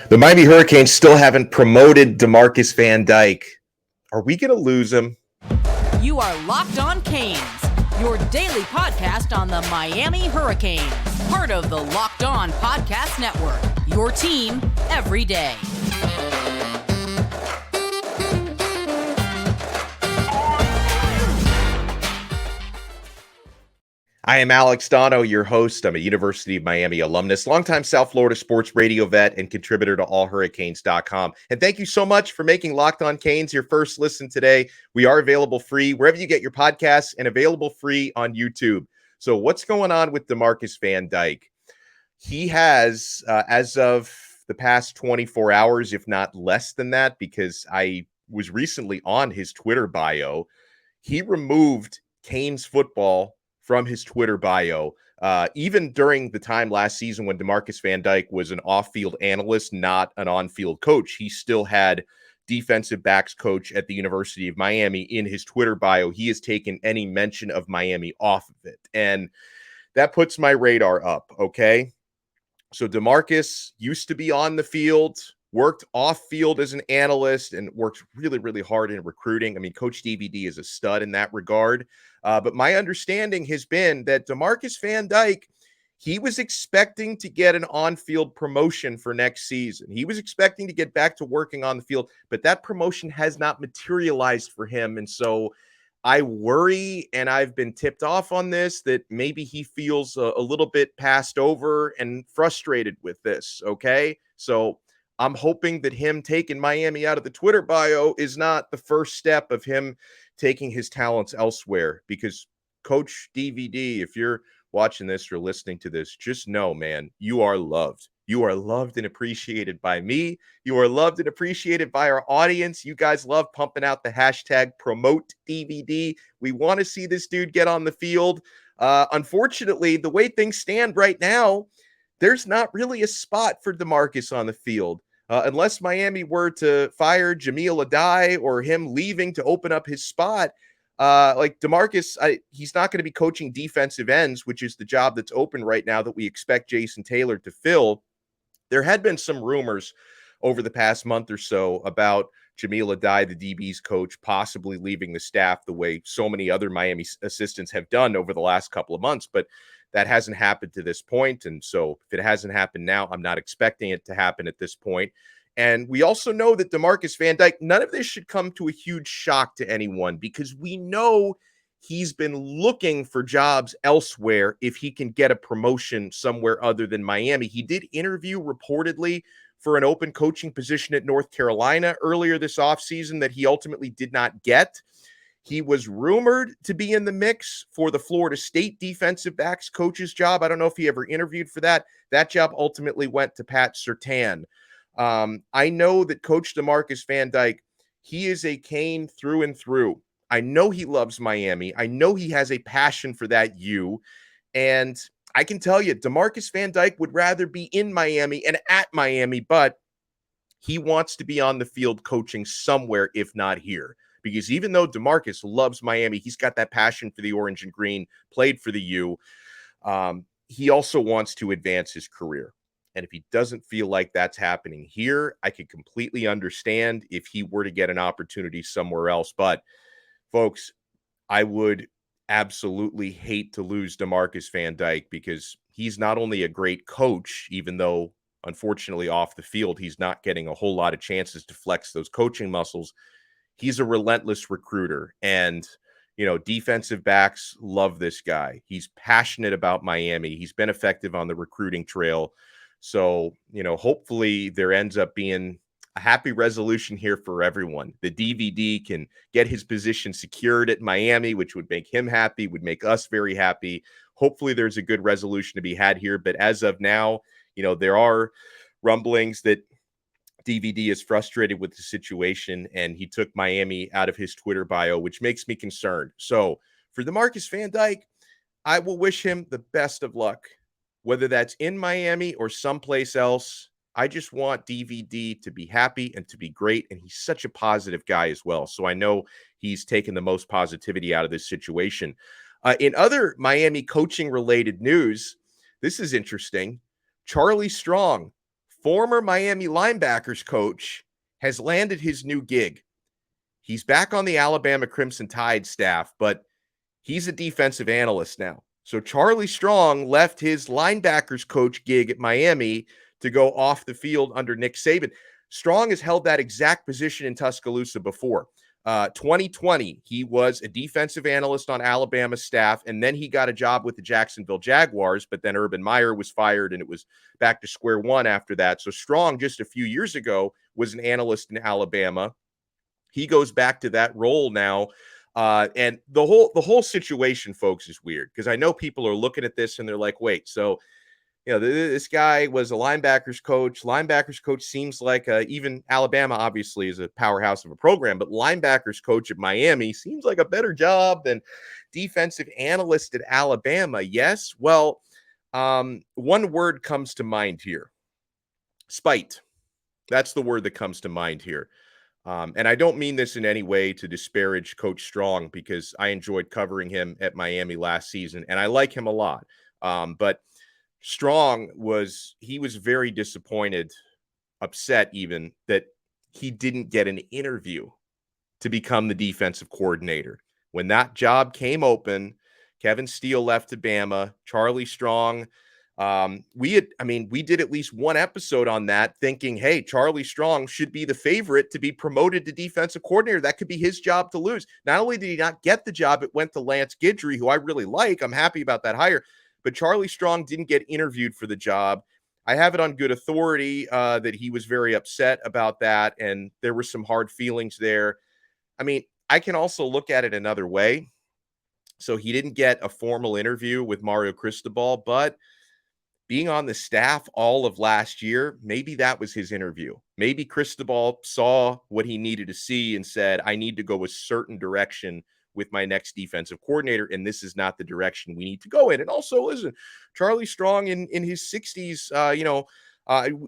The Miami Hurricanes still haven't promoted DeMarcus Van Dyke. Are we going to lose him? You are Locked On Canes, your daily podcast on the Miami Hurricanes. Part of the Locked On Podcast Network, your team every day. I am Alex Donno, your host. I'm a University of Miami alumnus, longtime South Florida sports radio vet, and contributor to allhurricanes.com. And thank you so much for making Locked On Canes your first listen today. We are available free wherever you get your podcasts and available free on YouTube. So what's going on with DeMarcus Van Dyke? He has, as of the past 24 hours, if not less than that, because I was recently on his Twitter bio, he removed Canes football from his Twitter bio, even during the time last season when DeMarcus Van Dyke was an off-field analyst, not an on-field coach. He still had defensive backs coach at the University of Miami in his Twitter bio. He has taken any mention of Miami off of it, and that puts my radar up, okay? So DeMarcus used to be on the field, worked off-field as an analyst, and worked really, really hard in recruiting. I mean, Coach DVD is a stud in that regard. But my understanding has been that DeMarcus Van Dyke, he was expecting to get an on-field promotion for next season. He was expecting to get back to working on the field, but that promotion has not materialized for him. And so I worry, and I've been tipped off on this, that maybe he feels a little bit passed over and frustrated with this, okay? So I'm hoping that him taking Miami out of the Twitter bio is not the first step of him taking his talents elsewhere, because Coach DVD, if you're watching this or listening to this, just know, man, you are loved. You are loved and appreciated by me. You are loved and appreciated by our audience. You guys love pumping out the hashtag promote DVD. We want to see this dude get on the field. Unfortunately, the way things stand right now, there's not really a spot for DeMarcus on the field. Unless Miami were to fire Jamil Adai or him leaving to open up his spot, like DeMarcus, he's not going to be coaching defensive ends, which is the job that's open right now that we expect Jason Taylor to fill. There had been some rumors over the past month or so about Jamil Adai, the DB's coach, possibly leaving the staff the way so many other Miami assistants have done over the last couple of months, but that hasn't happened to this point. And so if it hasn't happened now, I'm not expecting it to happen at this point. And we also know that DeMarcus Van Dyke, none of this should come to a huge shock to anyone, because we know he's been looking for jobs elsewhere if he can get a promotion somewhere other than Miami. He did interview reportedly for an open coaching position at North Carolina earlier this offseason that he ultimately did not get. He was rumored to be in the mix for the Florida State defensive backs coach's job. I don't know if he ever interviewed for that. That job ultimately went to Pat Surtain. I know that Coach DeMarcus Van Dyke, he is a Cane through and through. I know he loves Miami. I know he has a passion for that U. And I can tell you, DeMarcus Van Dyke would rather be in Miami and at Miami, but he wants to be on the field coaching somewhere, if not here. Because even though DeMarcus loves Miami, he's got that passion for the orange and green, played for the U. He also wants to advance his career. And if he doesn't feel like that's happening here, I could completely understand if he were to get an opportunity somewhere else. But, folks, I would absolutely hate to lose DeMarcus Van Dyke, because he's not only a great coach, even though, unfortunately, off the field, he's not getting a whole lot of chances to flex those coaching muscles. He's a relentless recruiter, and, you know, defensive backs love this guy. He's passionate about Miami. He's been effective on the recruiting trail. So, you know, hopefully there ends up being a happy resolution here for everyone. The DVD can get his position secured at Miami, which would make him happy, would make us very happy. Hopefully there's a good resolution to be had here. But as of now, you know, there are rumblings that DVD is frustrated with the situation, and he took Miami out of his Twitter bio, which makes me concerned. So for DeMarcus Van Dyke, I will wish him the best of luck, whether that's in Miami or someplace else. I just want DVD to be happy and to be great, and he's such a positive guy as well. So I know he's taken the most positivity out of this situation. In other Miami coaching-related news, this is interesting. Charlie Strong, former Miami linebackers coach, has landed his new gig. He's back on the Alabama Crimson Tide staff, but he's a defensive analyst now. So Charlie Strong left his linebackers coach gig at Miami to go off the field under Nick Saban. Strong has held that exact position in Tuscaloosa before. 2020, he was a defensive analyst on Alabama's staff, and then he got a job with the Jacksonville Jaguars, but then Urban Meyer was fired, and it was back to square one after that. So Strong, just a few years ago, was an analyst in Alabama. He goes back to that role now. And the whole situation, folks, is weird because I know people are looking at this and they're like, wait, so this guy was a linebackers coach. Linebackers coach seems like even Alabama obviously is a powerhouse of a program, but linebackers coach at Miami seems like a better job than defensive analyst at Alabama. Yes. Well, one word comes to mind here: spite. That's the word that comes to mind here. And I don't mean this in any way to disparage Coach Strong because I enjoyed covering him at Miami last season and I like him a lot. But Strong was very disappointed, upset even that he didn't get an interview to become the defensive coordinator. When that job came open, Kevin Steele left to Bama, Charlie Strong. We did at least one episode on that thinking, hey, Charlie Strong should be the favorite to be promoted to defensive coordinator. That could be his job to lose. Not only did he not get the job, it went to Lance Guidry, who I really like. I'm happy about that hire. But Charlie Strong didn't get interviewed for the job. I have it on good authority that he was very upset about that, and there were some hard feelings there. I mean, I can also look at it another way. So he didn't get a formal interview with Mario Cristobal, but being on the staff all of last year, maybe that was his interview. Maybe Cristobal saw what he needed to see and said, I need to go a certain direction with my next defensive coordinator, and this is not the direction we need to go in. And also, listen, Charlie Strong in his 60s,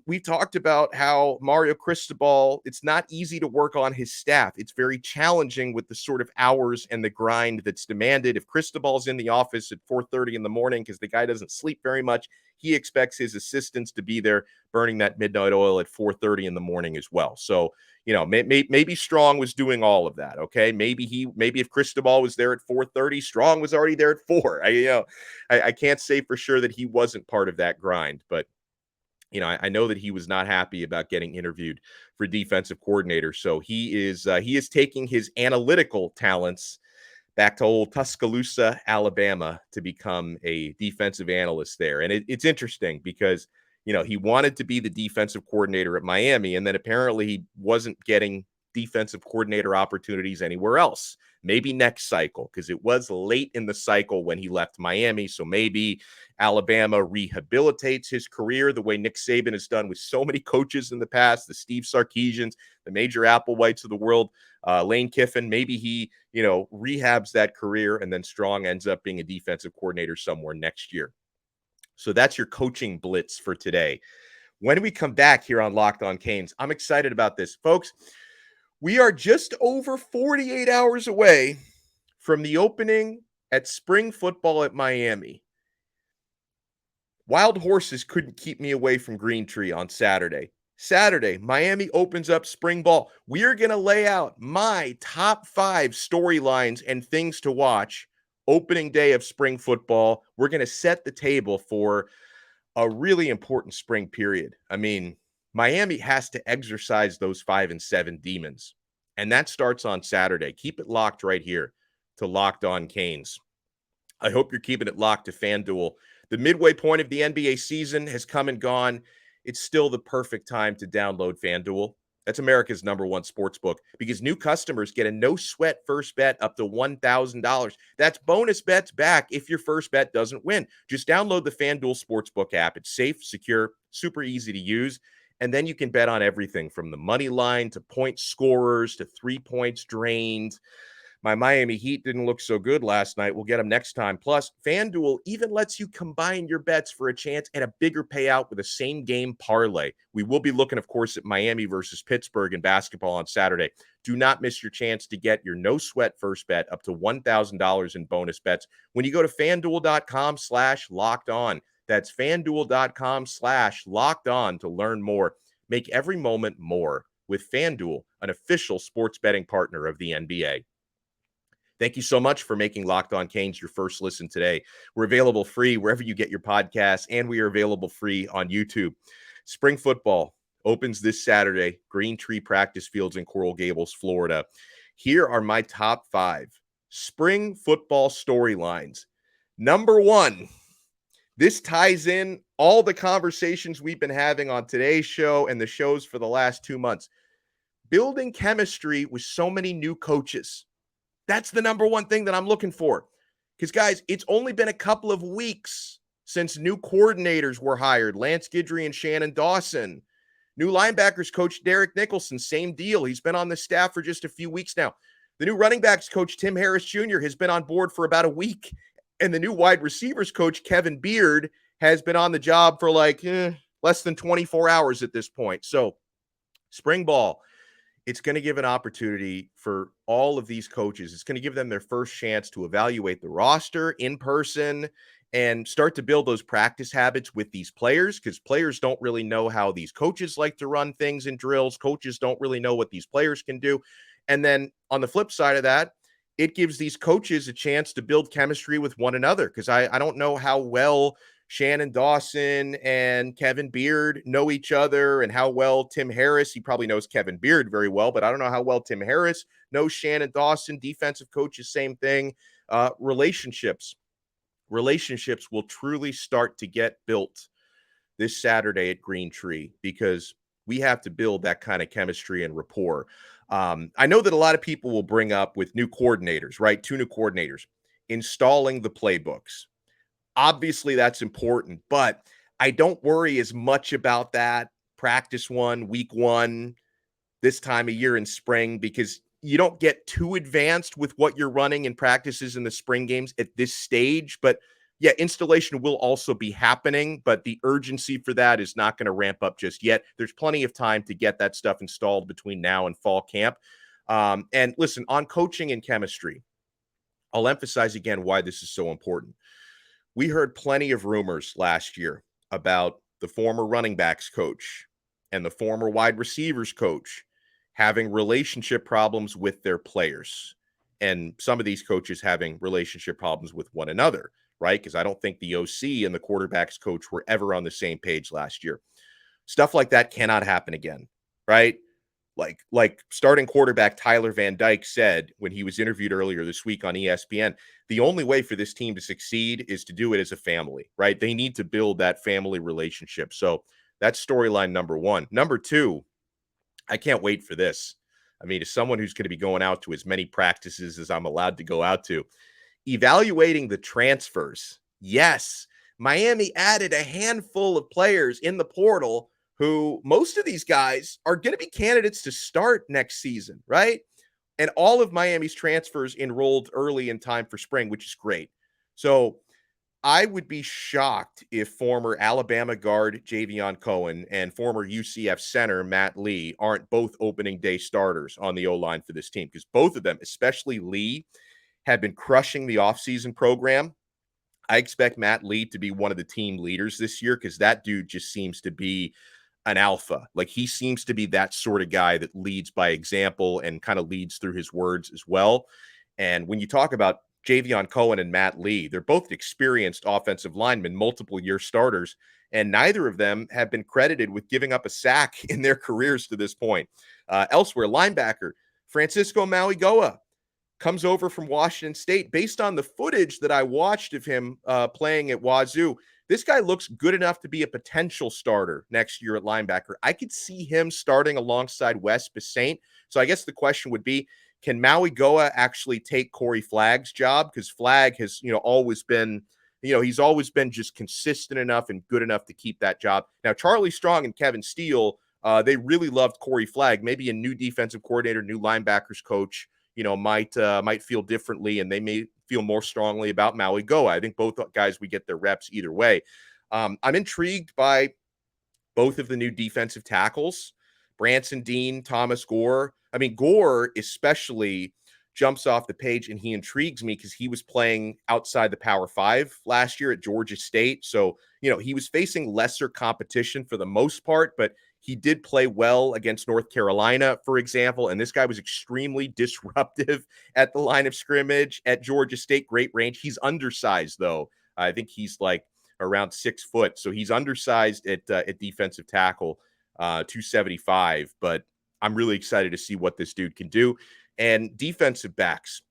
we talked about how Mario Cristobal, it's not easy to work on his staff. It's very challenging with the sort of hours and the grind that's demanded. If Cristobal's in the office at 4:30 in the morning because the guy doesn't sleep very much, he expects his assistants to be there burning that midnight oil at 4:30 in the morning as well. So, maybe Strong was doing all of that. Okay. Maybe if Cristobal was there at 4:30, Strong was already there at 4. I can't say for sure that he wasn't part of that grind, but I know that he was not happy about getting interviewed for defensive coordinator. So he is taking his analytical talents back to old Tuscaloosa, Alabama, to become a defensive analyst there. And it's interesting because, he wanted to be the defensive coordinator at Miami, and then apparently he wasn't getting defensive coordinator opportunities anywhere else. Maybe next cycle, because it was late in the cycle when he left Miami. So maybe Alabama rehabilitates his career the way Nick Saban has done with so many coaches in the past, the Steve Sarkisians, the Major Applewhites of the world, Lane Kiffin. Maybe he, rehabs that career, and then Strong ends up being a defensive coordinator somewhere next year. So that's your coaching blitz for today. When we come back here on Locked On Canes, I'm excited about this. Folks, we are just over 48 hours away from the opening at spring football at Miami. Wild horses couldn't keep me away from Greentree on Saturday. Miami opens up spring ball. We are going to lay out my top 5 storylines and things to watch opening day of spring football. We're going to set the table for a really important spring period. I mean, Miami has to exercise those 5-7 demons, and that starts on Saturday. Keep it locked right here to Locked On Canes. I hope you're keeping it locked to FanDuel. The midway point of the NBA season has come and gone. It's still the perfect time to download FanDuel. That's America's #1 sports book because new customers get a no-sweat first bet up to $1,000. That's bonus bets back if your first bet doesn't win. Just download the FanDuel Sportsbook app. It's safe, secure, super easy to use, and then you can bet on everything from the money line to point scorers to 3 points drained. My Miami Heat didn't look so good last night. We'll get them next time. Plus, FanDuel even lets you combine your bets for a chance at a bigger payout with a same-game parlay. We will be looking, of course, at Miami versus Pittsburgh in basketball on Saturday. Do not miss your chance to get your no-sweat first bet up to $1,000 in bonus bets when you go to FanDuel.com/locked-on. That's FanDuel.com/locked-on to learn more. Make every moment more with FanDuel, an official sports betting partner of the NBA. Thank you so much for making Locked On Canes your first listen today. We're available free wherever you get your podcasts, and we are available free on YouTube. Spring football opens this Saturday, Greentree practice fields in Coral Gables, Florida. Here are my top 5 spring football storylines. Number 1, this ties in all the conversations we've been having on today's show and the shows for the last 2 months. Building chemistry with so many new coaches. That's the number one thing that I'm looking for. Because, guys, it's only been a couple of weeks since new coordinators were hired. Lance Guidry and Shannon Dawson. New linebackers coach Derek Nicholson, same deal. He's been on the staff for just a few weeks now. The new running backs coach Tim Harris Jr. has been on board for about a week. And the new wide receivers coach Kevin Beard has been on the job for less than 24 hours at this point. So, spring ball. It's going to give an opportunity for all of these coaches. It's going to give them their first chance to evaluate the roster in person and start to build those practice habits with these players, because players don't really know how these coaches like to run things in drills. Coaches don't really know what these players can do. And then on the flip side of that, it gives these coaches a chance to build chemistry with one another, because I don't know how well Shannon Dawson and Kevin Beard know each other, and how well Tim Harris, he probably knows Kevin Beard very well, but I don't know how well Tim Harris knows Shannon Dawson. Defensive coaches, same thing. Relationships will truly start to get built this Saturday at Greentree, because we have to build that kind of chemistry and rapport. I know that a lot of people will bring up with new coordinators, right? 2 new coordinators, installing the playbooks. Obviously, that's important, but I don't worry as much about that practice 1, week 1, this time of year in spring, because you don't get too advanced with what you're running in practices in the spring games at this stage. But yeah, installation will also be happening, but the urgency for that is not going to ramp up just yet. There's plenty of time to get that stuff installed between now and fall camp. And listen, on coaching and chemistry, I'll emphasize again why this is so important. We heard plenty of rumors last year about the former running backs coach and the former wide receivers coach having relationship problems with their players, and some of these coaches having relationship problems with one another, right? Because I don't think the OC and the quarterbacks coach were ever on the same page last year. Stuff like that cannot happen again, right? Like starting quarterback Tyler Van Dyke said when he was interviewed earlier this week on ESPN, the only way for this team to succeed is to do it as a family, right? They need to build that family relationship. So that's storyline number 1. Number 2, I can't wait for this. I mean, as someone who's going to be going out to as many practices as I'm allowed to go out to, evaluating the transfers. Yes, Miami added a handful of players in the portal who, most of these guys are going to be candidates to start next season, right? And all of Miami's transfers enrolled early in time for spring, which is great. So I would be shocked if former Alabama guard Javion Cohen and former UCF center Matt Lee aren't both opening day starters on the O-line for this team, because both of them, especially Lee, have been crushing the offseason program. I expect Matt Lee to be one of the team leaders this year, because that dude just seems to be an alpha. Like, he seems to be that sort of guy that leads by example and kind of leads through his words as well. And when you talk about Javion Cohen and Matt Lee, they're both experienced offensive linemen, multiple year starters, and neither of them have been credited with giving up a sack in their careers to this point. Elsewhere, linebacker Francisco Mauigoa comes over from Washington State. Based on the footage that I watched of him playing at Wazoo, this guy looks good enough to be a potential starter next year at linebacker. I could see him starting alongside Wes Basaint. So I guess the question would be, can Mauigoa actually take Corey Flagg's job? Because Flagg has, always been, he's always been just consistent enough and good enough to keep that job. Now, Charlie Strong and Kevin Steele, they really loved Corey Flagg. Maybe a new defensive coordinator, new linebackers coach, might feel differently, and they may feel more strongly about Mauigoa. I think both guys would get their reps either way. I'm intrigued by both of the new defensive tackles, Branson Dean, Thomas Gore. I mean, Gore especially jumps off the page, and he intrigues me because he was playing outside the Power Five last year at Georgia State. So, he was facing lesser competition for the most part, but he did play well against North Carolina, for example. And this guy was extremely disruptive at the line of scrimmage at Georgia State. Great range. He's undersized, though. I think he's like around 6 foot. So he's undersized at defensive tackle, 275. But I'm really excited to see what this dude can do. And defensive backs,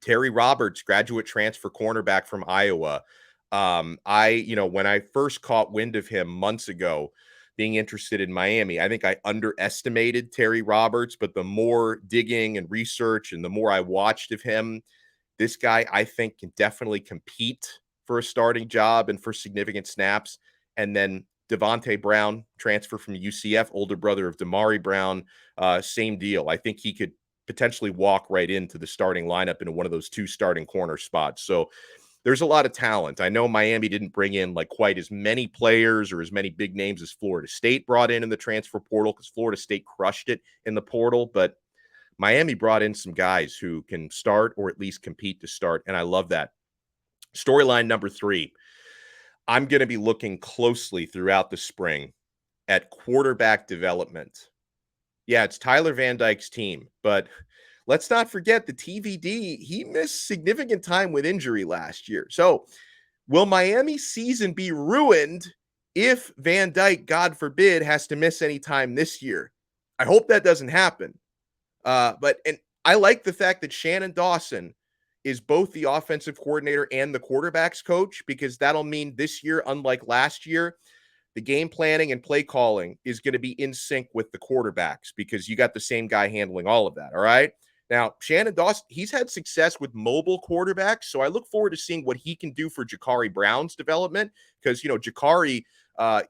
Terry Roberts, graduate transfer cornerback from Iowa. When I first caught wind of him months ago, being interested in Miami, I think I underestimated Terry Roberts, but the more digging and research and the more I watched of him, this guy, I think, can definitely compete for a starting job and for significant snaps. And then Devontae Brown, transfer from UCF, older brother of Damari Brown, same deal. I think he could potentially walk right into the starting lineup in one of those 2 starting corner spots. So there's a lot of talent. I know Miami didn't bring in like quite as many players or as many big names as Florida State brought in the transfer portal, because Florida State crushed it in the portal, but Miami brought in some guys who can start or at least compete to start, and I love that. Storyline number 3. I'm going to be looking closely throughout the spring at quarterback development. Yeah, it's Tyler Van Dyke's team, but let's not forget the TVD. He missed significant time with injury last year. So will Miami's season be ruined if Van Dyke, God forbid, has to miss any time this year? I hope that doesn't happen. But I like the fact that Shannon Dawson is both the offensive coordinator and the quarterback's coach, because that'll mean this year, unlike last year, the game planning and play calling is going to be in sync with the quarterbacks, because you got the same guy handling all of that. All right. Now, Shannon Dawson, he's had success with mobile quarterbacks, so I look forward to seeing what he can do for Jacurri Brown's development, because, Jacurri,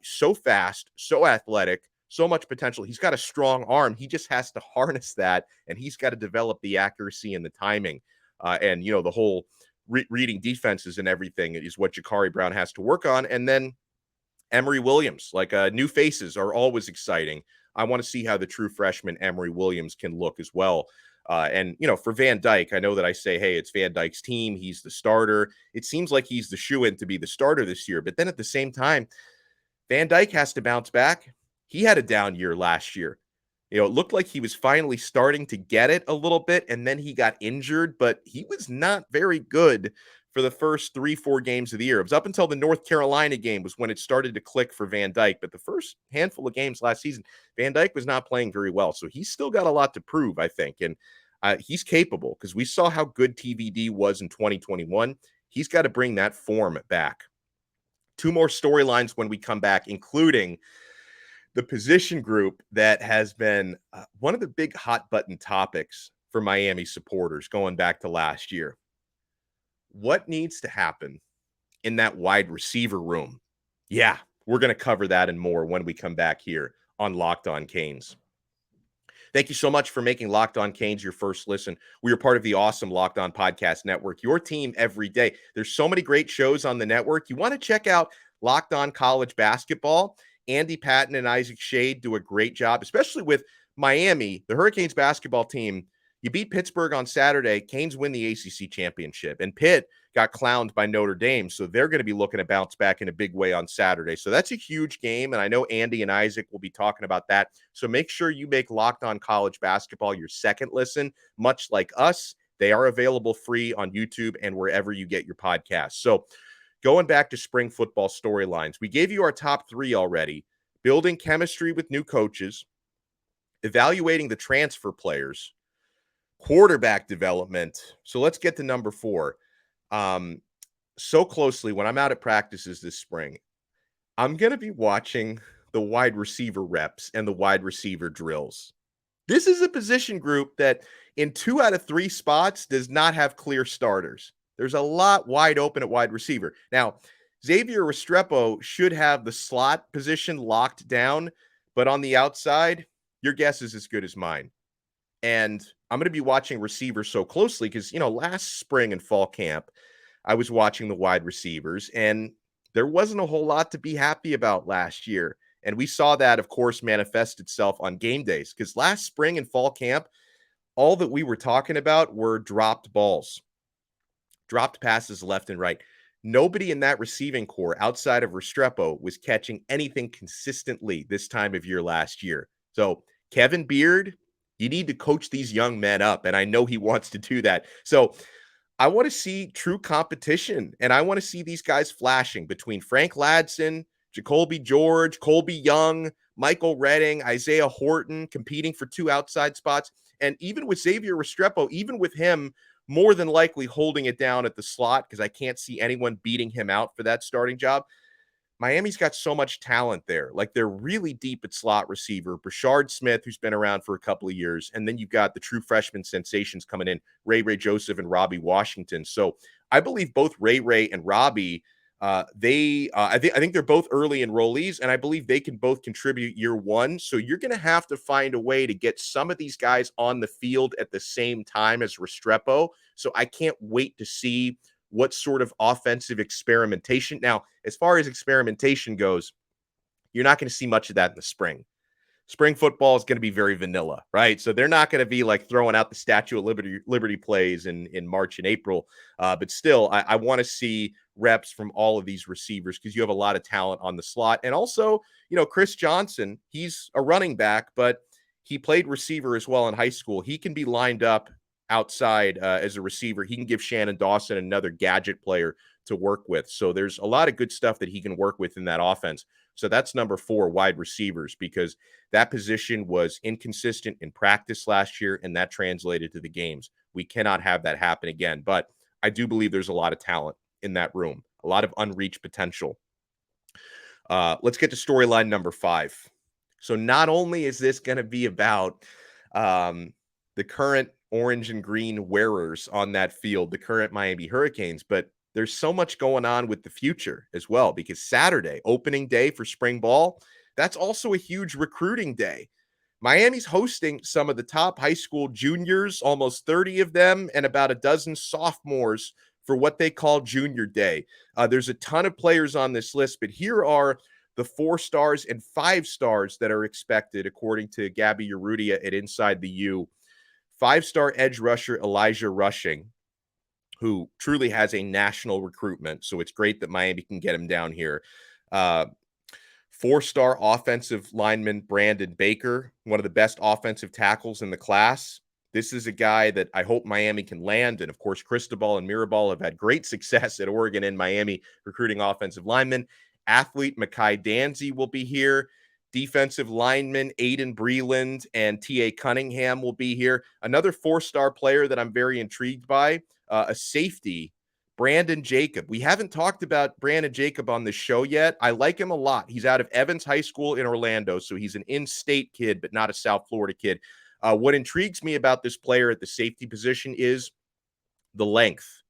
so fast, so athletic, so much potential. He's got a strong arm. He just has to harness that, and he's got to develop the accuracy and the timing. And the whole reading defenses and everything is what Jacurri Brown has to work on. And then Emory Williams, new faces are always exciting. I want to see how the true freshman Emory Williams can look as well. And for Van Dyke, I know that I say, hey, it's Van Dyke's team. He's the starter. It seems like he's the shoe-in to be the starter this year. But then at the same time, Van Dyke has to bounce back. He had a down year last year. It looked like he was finally starting to get it a little bit, and then he got injured, but he was not very good for the first 3-4 games of the year. It was up until the North Carolina game was when it started to click for Van Dyke, but the first handful of games last season, Van Dyke was not playing very well, so he's still got a lot to prove, I think, and he's capable, because we saw how good TVD was in 2021. He's got to bring that form back. 2 more storylines when we come back, including the position group that has been one of the big hot button topics for Miami supporters going back to last year. What needs to happen in that wide receiver room? Yeah, we're going to cover that and more when we come back here on Locked On Canes. Thank you so much for making Locked On Canes your first listen. We are part of the awesome Locked On Podcast Network, your team every day. There's so many great shows on the network. You want to check out Locked On College Basketball. Andy Patton and Isaac Shade do a great job, especially with Miami, the Hurricanes basketball team. You beat Pittsburgh on Saturday. Canes win the ACC championship, and Pitt got clowned by Notre Dame, so they're going to be looking to bounce back in a big way on Saturday. So that's a huge game, and I know Andy and Isaac will be talking about that. So make sure you make Locked On College Basketball your second listen. Much like us, they are available free on YouTube and wherever you get your podcasts. So going back to spring football storylines, we gave you our top 3 already: building chemistry with new coaches, evaluating the transfer players, quarterback development. So let's get to number 4. So closely, when I'm out at practices this spring, I'm going to be watching the wide receiver reps and the wide receiver drills. This is a position group that in 2 out of 3 spots does not have clear starters. There's a lot wide open at wide receiver. Now, Xavier Restrepo should have the slot position locked down, but on the outside, your guess is as good as mine. And I'm going to be watching receivers so closely because, last spring and fall camp, I was watching the wide receivers, and there wasn't a whole lot to be happy about last year. And we saw that, of course, manifest itself on game days, because last spring and fall camp, all that we were talking about were dropped balls, dropped passes left and right. Nobody in that receiving core outside of Restrepo was catching anything consistently this time of year last year. So, Kevin Beard, you need to coach these young men up. And I know he wants to do that. So, I want to see true competition, and I want to see these guys flashing between Frank Ladson, Jacoby George, Colby Young, Michael Redding, Isaiah Horton competing for two outside spots. And even with Xavier Restrepo, even with him more than likely holding it down at the slot, because I can't see anyone beating him out for that starting job, Miami's got so much talent there. Like, they're really deep at slot receiver. Brashard Smith, who's been around for a couple of years, and then you've got the true freshman sensations coming in, Ray Joseph and Robbie Washington. So I believe both Ray and Robbie, I think they're both early enrollees, and I believe they can both contribute year one. So you're going to have to find a way to get some of these guys on the field at the same time as Restrepo. So I can't wait to see what sort of offensive experimentation. Now, as far as experimentation goes, you're not going to see much of that in the spring. Spring football is going to be very vanilla, right? So they're not going to be like throwing out the Statue of Liberty plays in March and April. But still, I want to see reps from all of these receivers because you have a lot of talent on the slot. And also, Chris Johnson, he's a running back, but he played receiver as well in high school. He can be lined up outside as a receiver. He can give Shannon Dawson another gadget player to work with. So there's a lot of good stuff that he can work with in that offense. So that's number 4, wide receivers, because that position was inconsistent in practice last year, and that translated to the games. We cannot have that happen again. But I do believe there's a lot of talent in that room, a lot of unreached potential. Let's get to storyline number 5. So not only is this going to be about the current orange and green wearers on that field, the current Miami Hurricanes, but there's so much going on with the future as well, because Saturday, opening day for spring ball, that's also a huge recruiting day. Miami's hosting some of the top high school juniors, almost 30 of them, and about a dozen sophomores for what they call Junior Day. There's a ton of players on this list, but here are the 4 stars and 5 stars that are expected, according to Gabby Urrutia at Inside the U. 5-star edge rusher Elijah Rushing, who truly has a national recruitment. So it's great that Miami can get him down here. 4-star offensive lineman Brandon Baker, one of the best offensive tackles in the class. This is a guy that I hope Miami can land. And of course, Cristobal and Mirabal have had great success at Oregon and Miami recruiting offensive linemen. Athlete Makai Danzy will be here. Defensive lineman Aiden Breland and T.A. Cunningham will be here. Another 4-star player that I'm very intrigued by, a safety, Brandon Jacob. We haven't talked about Brandon Jacob on this show yet. I like him a lot. He's out of Evans High School in Orlando, so he's an in-state kid, but not a South Florida kid. What intrigues me about this player at the safety position is the length.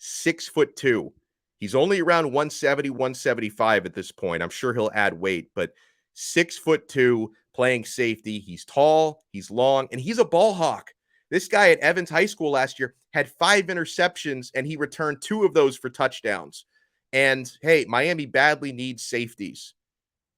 6'2". He's only around 170, 175 at this point. I'm sure he'll add weight, but 6'2", playing safety. He's tall, he's long, and he's a ball hawk. This guy at Evans High School last year had 5 interceptions, and he returned 2 of those for touchdowns. And hey, Miami badly needs safeties.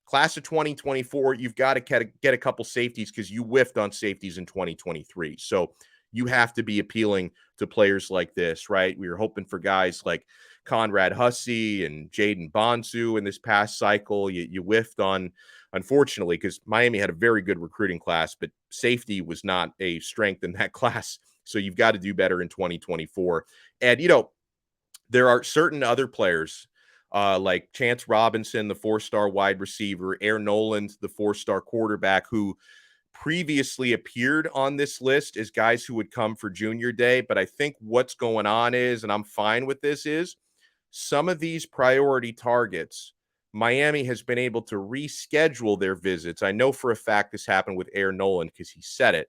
Class of 2024, you've got to get a couple safeties because you whiffed on safeties in 2023. So you have to be appealing to players like this, right? We were hoping for guys like Conrad Hussey and Jaden Bonsu in this past cycle. You whiffed on, unfortunately, because Miami had a very good recruiting class, but safety was not a strength in that class. So you've got to do better in 2024. And, there are certain other players like Chance Robinson, the 4-star wide receiver, Air Noland, the 4-star quarterback, who previously appeared on this list as guys who would come for Junior Day. But I think what's going on is, and I'm fine with this, is some of these priority targets, Miami has been able to reschedule their visits. I know for a fact this happened with Air Noland because he said it.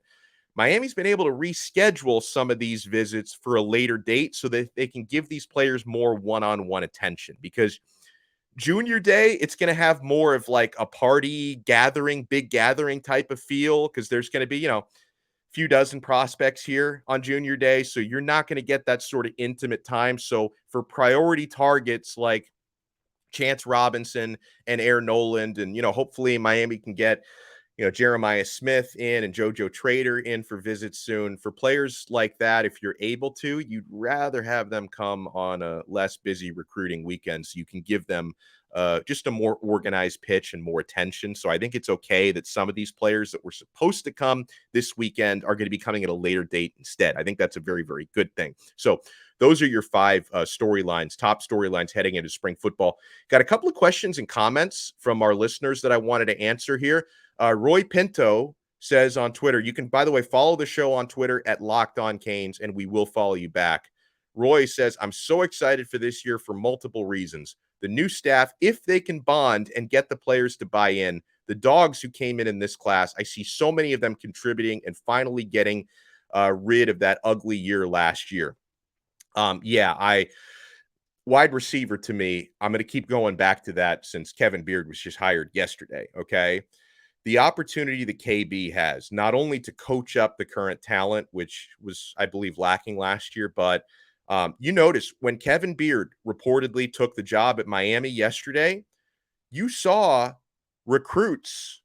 Miami's been able to reschedule some of these visits for a later date so that they can give these players more one-on-one attention, because Junior Day, it's going to have more of like a party gathering, big gathering type of feel, because there's going to be, few dozen prospects here on Junior Day. So you're not going to get that sort of intimate time. So for priority targets like Chance Robinson and Air Noland, and, hopefully Miami can get, Jeremiah Smith in and JoJo Trader in for visits soon. For players like that, if you're able to, you'd rather have them come on a less busy recruiting weekend so you can give them just a more organized pitch and more attention. So I think it's okay that some of these players that were supposed to come this weekend are going to be coming at a later date instead. I think that's a very, very good thing. So those are your 5 storylines, top storylines heading into spring football. Got a couple of questions and comments from our listeners that I wanted to answer here. Roy Pinto says on Twitter, you can, by the way, follow the show on Twitter at Locked On Canes, and we will follow you back. Roy says, I'm so excited for this year for multiple reasons. The new staff, if they can bond and get the players to buy in, the dogs who came in this class, I see so many of them contributing and finally getting rid of that ugly year last year. Wide receiver to me, I'm going to keep going back to that since Kevin Beard was just hired yesterday, okay? The opportunity that KB has, not only to coach up the current talent, which was, I believe, lacking last year, but you notice when Kevin Beard reportedly took the job at Miami yesterday, you saw recruits,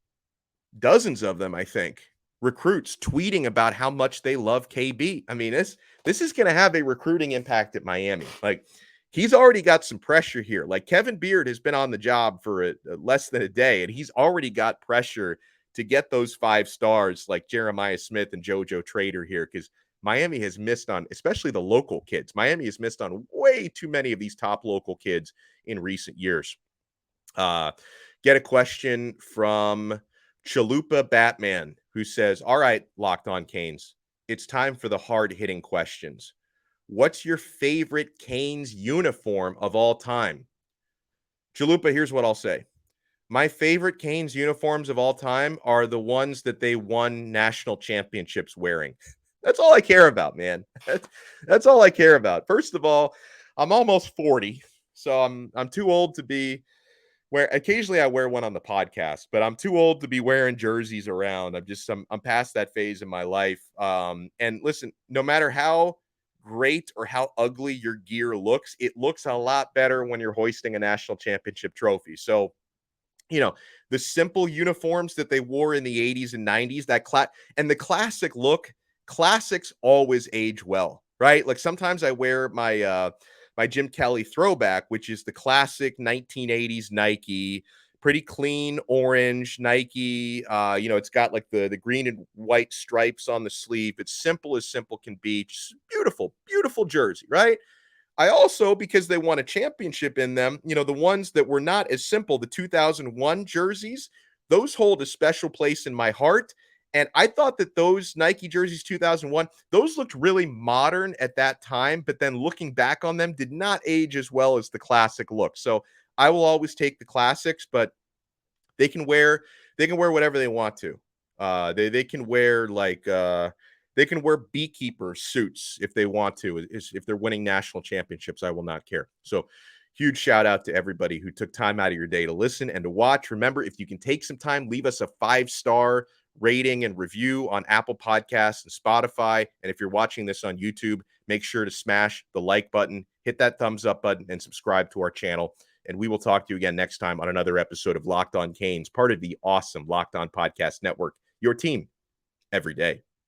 dozens of them, I think, recruits tweeting about how much they love KB. I mean, this is going to have a recruiting impact at Miami. Like, he's already got some pressure here. Like, Kevin Beard has been on the job for less than a day, and he's already got pressure to get those 5 stars like Jeremiah Smith and JoJo Trader here, because Miami has missed on, especially the local kids. Miami has missed on way too many of these top local kids in recent years. Get a question from Chalupa Batman, who says, all right, Locked On Canes, it's time for the hard-hitting questions. What's your favorite Canes uniform of all time? Chalupa, here's what I'll say. My favorite Canes uniforms of all time are the ones that they won national championships wearing. That's all I care about, man. That's all I care about. First of all, I'm almost 40, so I'm too old to be occasionally I wear one on the podcast, but I'm too old to be wearing jerseys around. I'm past that phase in my life. And listen, no matter how great or how ugly your gear looks, it looks a lot better when you're hoisting a national championship trophy. So, the simple uniforms that they wore in the 80s and 90s, and the classic look, classics always age well, right? Like, sometimes I wear my Jim Kelly throwback, which is the classic 1980s Nike, pretty clean orange Nike. It's got like the green and white stripes on the sleeve. It's simple as simple can be. Just beautiful, beautiful jersey, right? I also, because they won a championship in them, the ones that were not as simple, the 2001 jerseys, those hold a special place in my heart. And I thought that those Nike jerseys 2001, those looked really modern at that time, but then looking back on them did not age as well as the classic look. So I will always take the classics, but they can wear whatever they want to. They can wear they can wear beekeeper suits if they want to. If they're winning national championships, I will not care. So huge shout out to everybody who took time out of your day to listen and to watch. Remember, if you can take some time, leave us a 5-star rating and review on Apple Podcasts and Spotify. And if you're watching this on YouTube, make sure to smash the like button, hit that thumbs up button, and subscribe to our channel. And we will talk to you again next time on another episode of Locked On Canes, part of the awesome Locked On Podcast Network, your team every day.